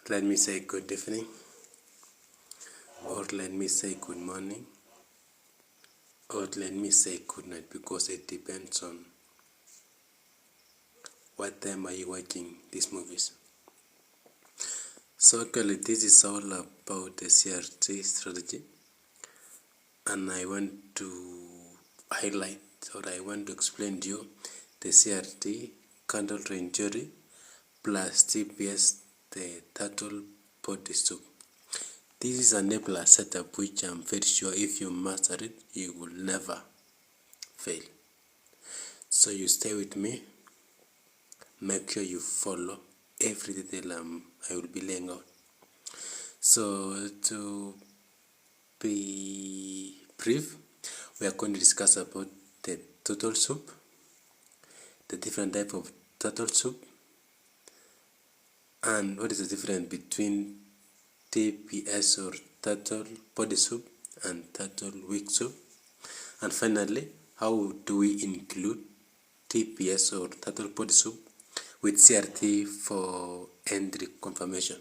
Let me say good evening, or let me say good morning, or let me say good night, because it depends on what time are you watching these movies. So actually this is all about the CRT strategy, and I want to highlight, or I want to explain to you the CRT candle range theory plus TBS, the turtle body soup. This is an enabler setup which I'm very sure if you master it, you will never fail. So you stay with me, make sure you follow every detail I will be laying out. So to be brief, we are going to discuss about the turtle soup, the different type of turtle soup, and what is the difference between TBS or turtle body soup and turtle wing soup, and finally how do we include TBS or turtle body soup with CRT for entry confirmation.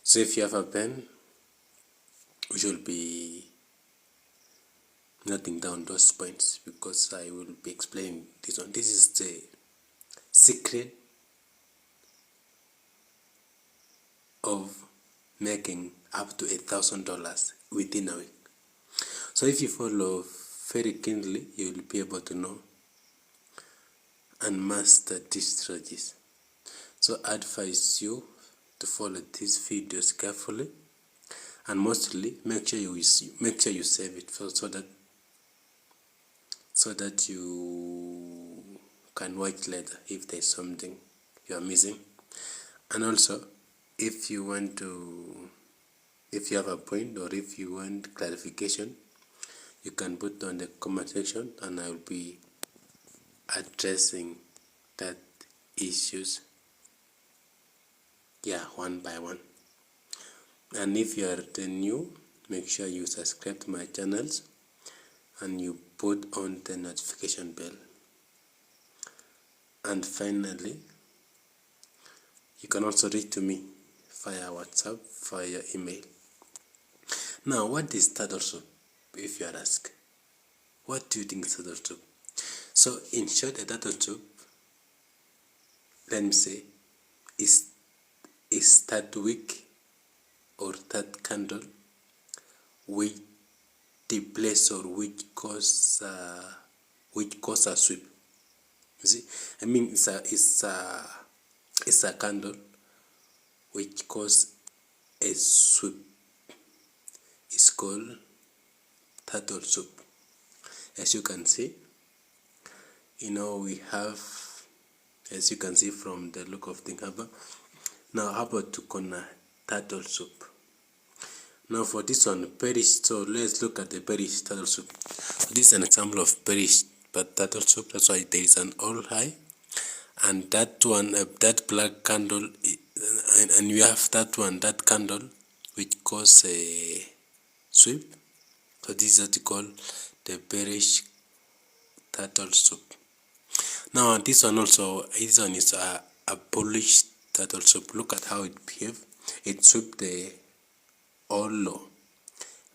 So if you have a pen, we should be noting down those points because I will be explaining this one. This is the secret of making up to $1,000 within a week. So if you follow very keenly, you will be able to know and master these strategies. So I advise you to follow these videos carefully, and mostly make sure you save it so that you can watch later if there's something you are missing. And also if you have a point or if you want clarification, you can put on the comment section and I will be addressing that issues one by one. And if you are new, make sure you subscribe to my channels and you put on the notification bell. And finally, you can also reach to me via WhatsApp, via email. Now, what is turtle soup? If you are asked, what do you think is turtle soup? So, in short, a turtle soup, let me say, is that wick or that candle which the place or which cause a sweep. You see, I mean it's a candle which cause a sweep. It's called turtle soup. As you can see, we have, as you can see from the look of thing haba. Now how about to corner turtle soup? Now for this one, perish. So let's look at the perish turtle soup. This is an example of perish turtle soup. That's why there is an all high, and that one, that black candle, and you have that candle which cause a sweep. So this is what you call the perish turtle soup. Now this one is a polished turtle soup. Look at how it behaves. It sweep the all low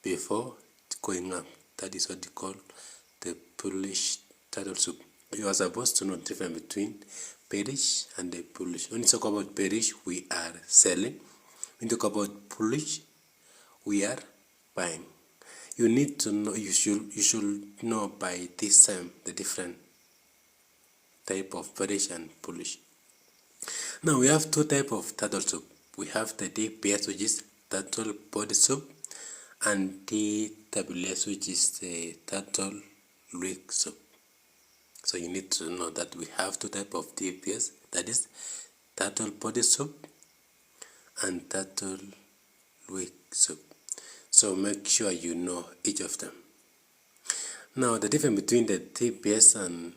before going up. That is what you call the polished turtle soup. You are supposed to know the difference between perish and the polish. When you talk about perish, we are selling. When you talk about polish, we are buying. You need to know. You should know by this time the different type of perish and polish. Now we have two types of turtle soup. We have the TBS, which is turtle body soup, and TWS, which is the turtle wing soup. So you need to know that we have two types of TBS, that is turtle body soup and turtle wing soup. So make sure you know each of them. Now the difference between the TBS and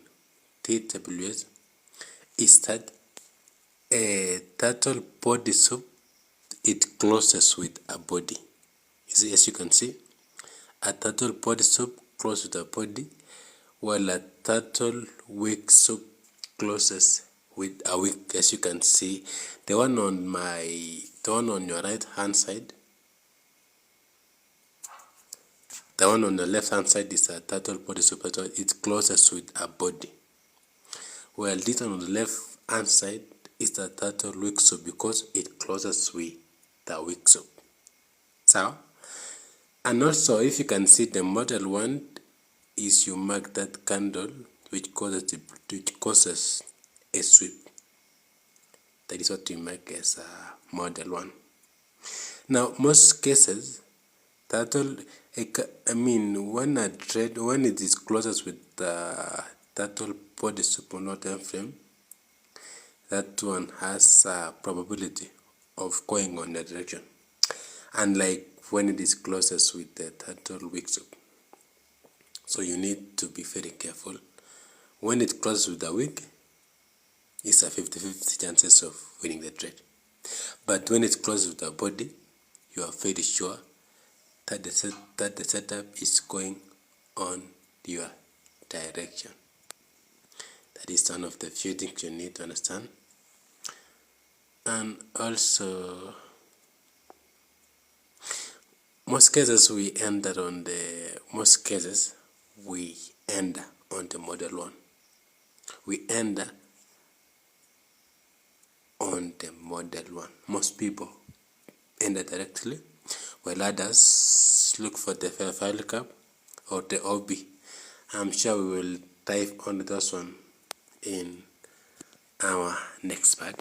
TWS is that a turtle body soup, it closes with a body. You see, as you can see, a turtle body soup closes with a body, while a turtle wing soup closes with a wick, as you can see. The one on your right hand side, the one on the left hand side is a turtle body soup. It's closest with a body. Well, this one on the left hand side is the turtle wick soup because it closes with the wick soup. So, and also if you can see the model one is you mark that candle which causes a sweep. That is what you mark as a model one. Now, most cases, turtle, when it is closest with the turtle body soup or not frame, that one has a probability of going on that direction. Unlike when it is closest with the turtle wick soup. So you need to be very careful. When it closes with the wick, it's a 50-50 chances of winning the trade. But when it closes with the body, you are very sure that the setup is going on your direction. That is one of the few things you need to understand. And also, most cases we enter on the model one. We enter on the model one. Most people enter directly, while others look for the file cap or the OB. I'm sure we will dive on this one in our next part.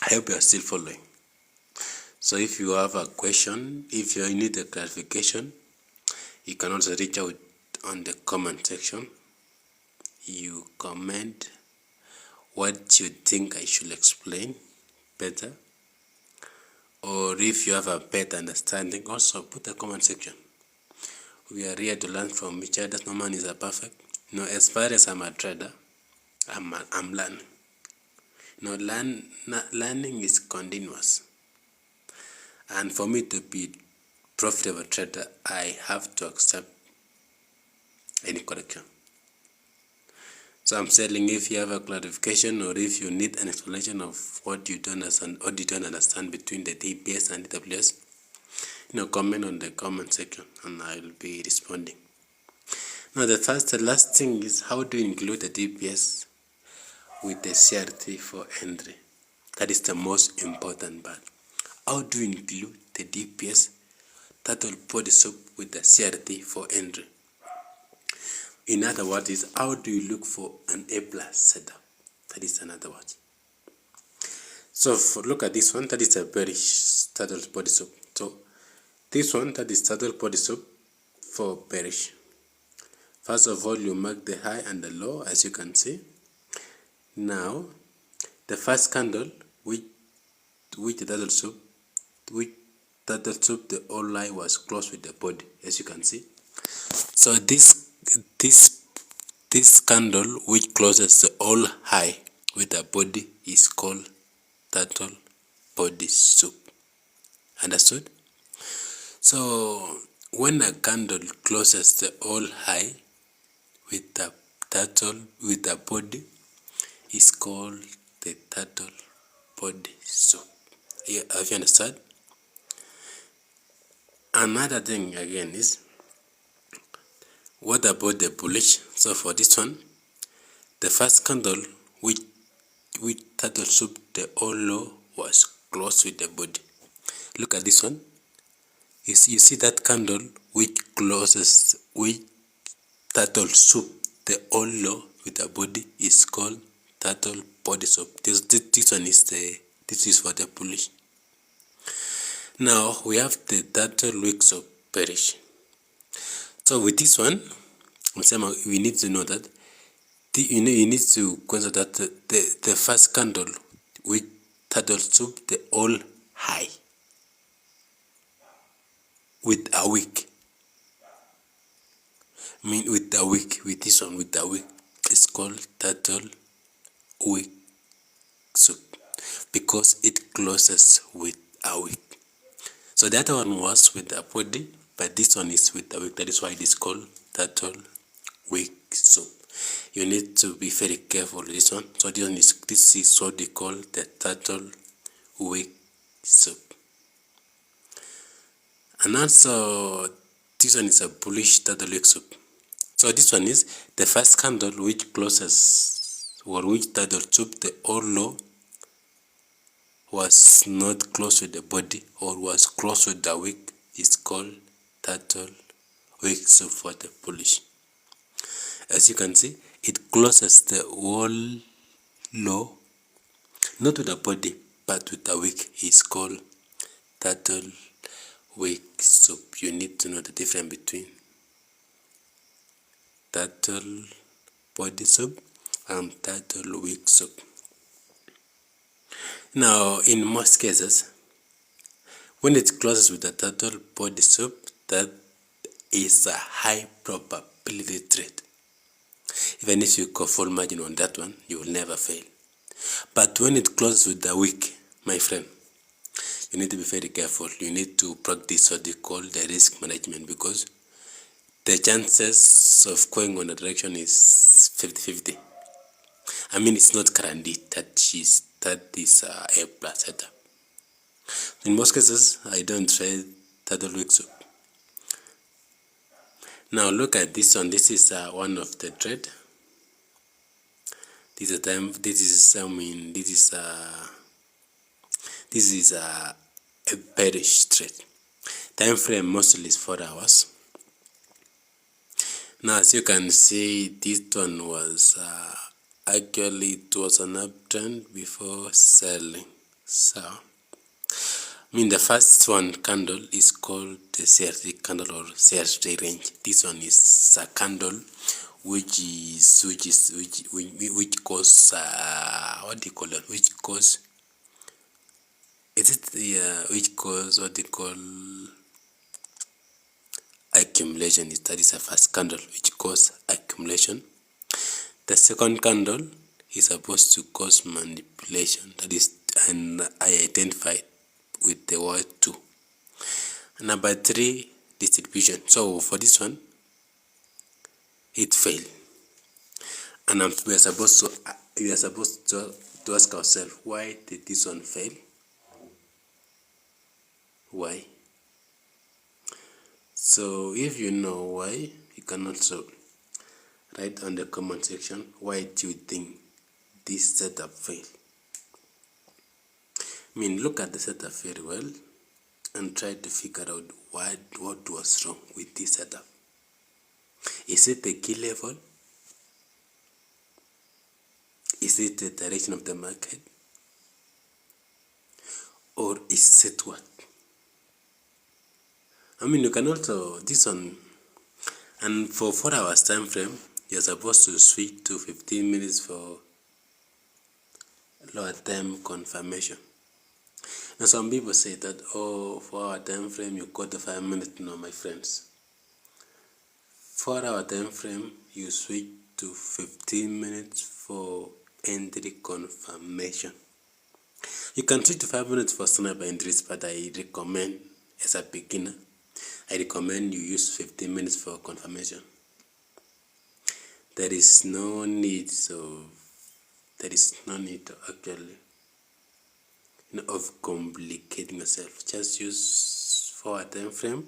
I hope you are still following. So if you have a question, if you need a clarification, you can also reach out on the comment section. You comment what you think I should explain better, or if you have a better understanding, also put a comment section. We are here to learn from each other. No man is a perfect. As far as I'm a trader, I'm learning. Learning is continuous. And for me to be profitable trader, I have to accept any correction. So I'm saying, if you have a clarification or if you need an explanation of what you don't understand between the TBS and the TBS, comment on the comment section and I'll be responding. Now the last thing is, how to include the TBS with the CRT for entry. That is the most important part. How to include the DPS turtle body soup with the CRT for entry. In other words, is how do you look for an A+ setup? That is another word. So look at this one. That is a bearish turtle body soup. So this one, that is turtle body soup for bearish. First of all, you mark the high and the low, as you can see. Now, the first candle, which the turtle soup, the whole line was closed with the body, as you can see. So this candle which closes the whole high with the body is called turtle body soup. Understood? So when a candle closes the whole high with the body, is called the turtle body soup. Have you understood? Another thing again is, what about the bullish? So for this one, the first candle with turtle soup, the whole low was closed with the body. Look at this one. You see that candle which closes with turtle soup, the whole low with the body is called turtle body soup. This one is for the bullish. Now we have the turtle wick soup bearish. So with this one, we need to know that you need to consider that the first candle with turtle soup, the all high with a wick. With this one, with the wick, it's called turtle wick soup because it closes with a wick. So the other one was with the body, but this one is with the wick. That is why it is called turtle wick soup. you need to be very careful with this one. So this is what they call the turtle wing soup. And also this one is a bullish turtle wing soup. So this one is the first candle which closes, or which turtle soup the hollow was not close with the body or was close with the wick is called turtle wick soup for the Polish. As you can see, it closes the whole low, not with the body, but with the wick is called turtle wick soup. You need to know the difference between turtle body soup and turtle wick soup. Now, in most cases, when it closes with the turtle body soup, that is a high probability trade. Even if you go full margin on that one, you will never fail. But when it closes with the wick, my friend, you need to be very careful. You need to practice what they call the risk management, because the chances of going on a direction is 50-50. I mean, it's not guaranteed that is a plus setup. In most cases, I don't trade turtle wick soup. Now look at this one. This is one of the trade. This is a bearish trade. Time frame mostly is 4 hours. Now, as you can see, this one was actually it was an uptrend before selling. So, I mean, the first one candle is called the CRT candle or CRT range. This one is a candle which cause what do you call it? Which cause which cause what they call accumulation. That is the first candle which cause accumulation. The second candle is supposed to cause manipulation. That is, and I identified with the word 2. Number 3, distribution. So for this one, it failed, and we are supposed to ask ourselves, why did this one fail? Why? So if you know why, you can also write on the comment section, why do you think this setup failed? I mean, look at the setup very well and try to figure out what was wrong with this setup. Is it the key level? Is it the direction of the market? Or is it what? I mean, you can also, this one, and for 4 hours time frame, you're supposed to switch to 15 minutes for lower time confirmation. Now, some people say that, oh, 4 hour time frame, you got the 5 minutes. No, my friends. 4 hour time frame, you switch to 15 minutes for entry confirmation. You can switch to 5 minutes for sniper entries, but I recommend, as a beginner, I recommend you use 15 minutes for confirmation. There is no need to actually of complicating yourself. Just use 4 hour time frame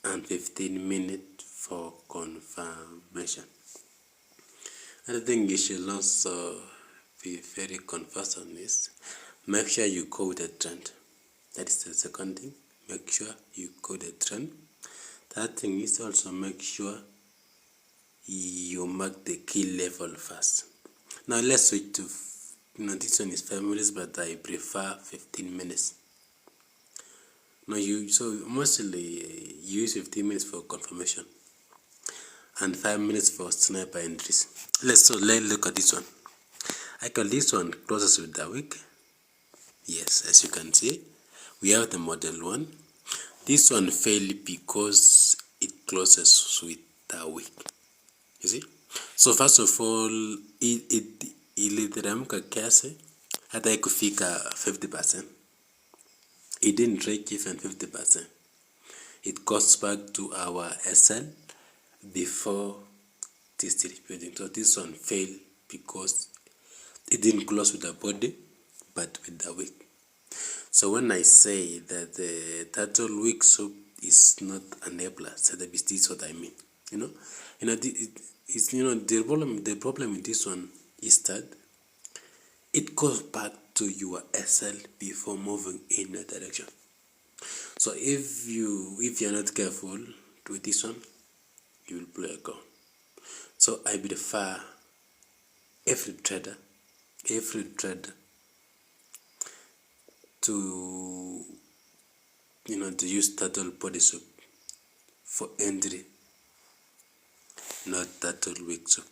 and 15 minutes for confirmation. I think you should also be very conscious on this. Make sure you go with the trend. That is the second thing. Make sure you go with the trend. That thing is also make sure you mark the key level first. Now let's switch to, this one is 5 minutes, but I prefer 15 minutes. Now so mostly use 15 minutes for confirmation and 5 minutes for sniper entries. Let's look at this one. Actually, this one closes with the wick. Yes, as you can see, we have the model one. This one failed because it closes with the wick. You see? So first of all, iliteremka kiasi hata ikufika 50%. It didn't reach even 50%. It goes back to our SL before distributing. So this one failed because it didn't close with the body but with the wing. So when I say that the turtle wing soup is not enabler, so that is this what I mean. The problem with this one is that it goes back to your SL before moving in a direction. So if you're not careful with this one, you will play a goal. So I prefer every trader to to use turtle body soup for entry, not turtle wing soup.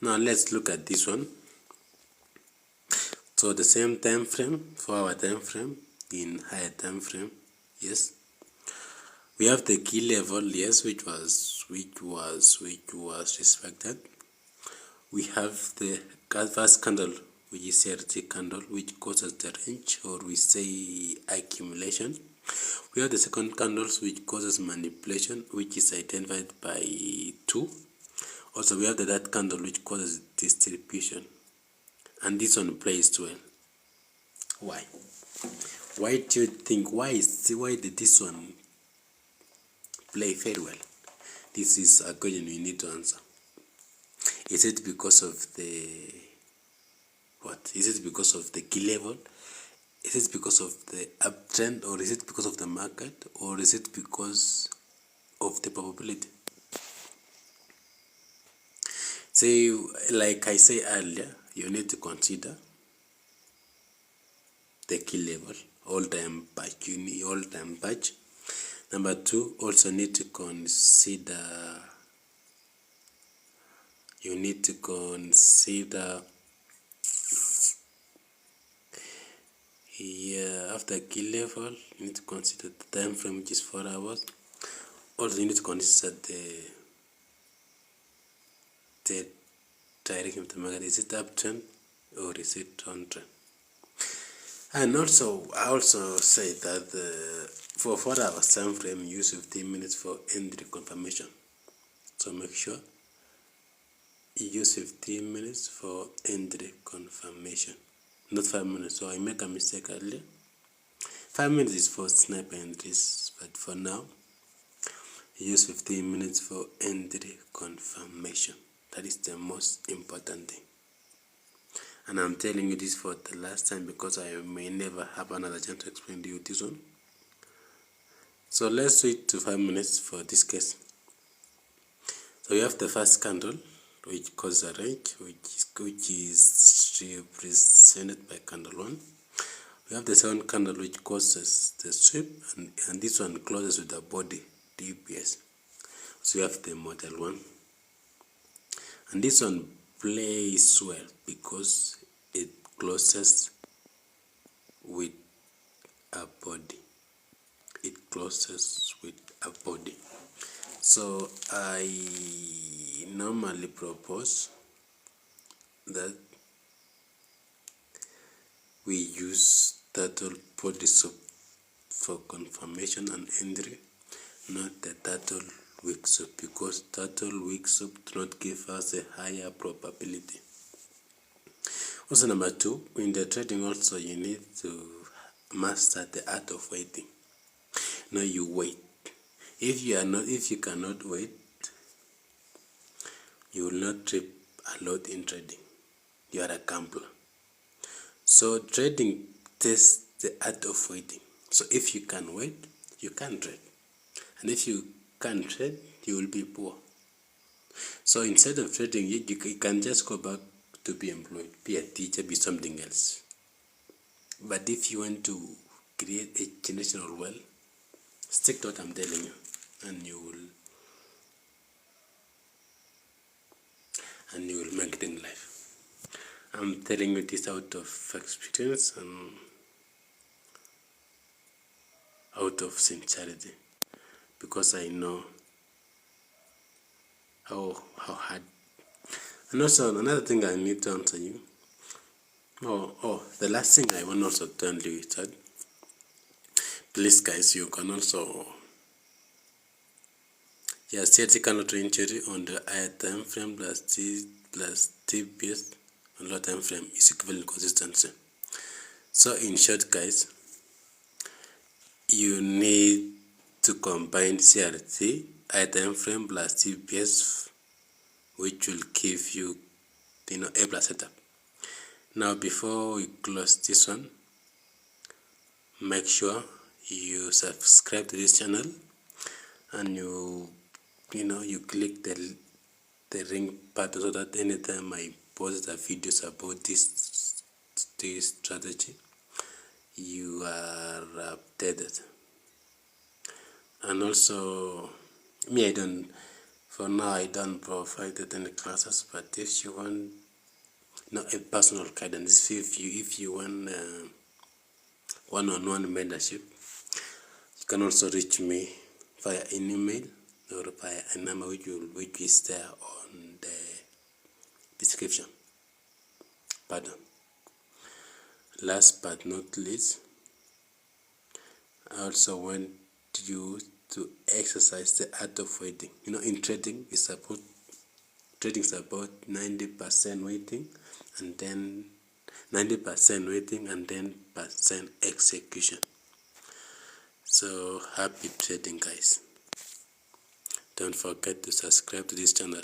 Now let's look at this one. So the same time frame, 4-hour time frame in higher time frame, yes. We have the key level, yes, which was respected. We have the first candle, which is CRT candle, which causes the range, or we say accumulation. We have the second candles, which causes manipulation, which is identified by 2. Also, we have the third candle, which causes distribution, and this one plays well. Why? Why do you think? Why did this one play very well? This is a question we need to answer. Is it because of the what? Is it because of the key level? Is it because of the uptrend, or is it because of the market, or is it because of the probability? Say, like I say earlier, you need to consider the key level, all-time patch. Number 2, also need to consider. You need to consider here after key level. You need to consider the time frame, which is 4 hours. Also, you need to consider the direction of the market. Is it uptrend or is it downtrend? And also, I also say that for 4 hours time frame, use 15 minutes for entry confirmation. So make sure you use 15 minutes for entry confirmation, not 5 minutes. So I make a mistake earlier. 5 minutes is for sniper entries, but for now, use 15 minutes for entry confirmation. That is the most important thing. And I'm telling you this for the last time because I may never have another chance to explain to you this one. So let's switch to 5 minutes for this case. So we have the first candle, which causes a range, which is represented by candle 1. We have the second candle, which causes the sweep, and this one closes with the body, TBS. So we have the model 1. And this one plays well because it closes with a body. It closes with a body. So I normally propose that we use turtle body soup for confirmation and entry, not the turtle wing soup, because turtle wing soup do not give us a higher probability. Also, number 2, in the trading also you need to master the art of waiting. Now you wait. If you cannot wait, you will not trip a lot in trading. You are a gambler. So trading tests the art of waiting. So if you can wait, you can trade. And if you can't trade, you will be poor. So instead of trading, you can just go back to be employed, be a teacher, be something else. But if you want to create a generational wealth, stick to what I'm telling you, and you will make it in life. I'm telling you this out of experience and out of sincerity, because I know how hard. And also another thing I need to answer you. The last thing I want also to tell you is that please guys, you can also Yes, CRT cannot entry on the higher time frame plus TBS on low time frame is equivalent consistency. So in short, guys, you need to combine CRT high time frame plus TBS, which will give you A plus setup. Now before we close this one, make sure you subscribe to this channel and you click the ring button so that anytime I post the videos about this strategy, you are updated. And also, I don't provide any classes, but if you want a personal guidance, if you want one-on-one mentorship, you can also reach me via an email or via a number which is there on the description. Pardon. Last but not least, I also want you to exercise the art of waiting. In trading, trading is about 90% waiting and then 90% waiting and then percent execution. So happy trading, guys. Don't forget to subscribe to this channel.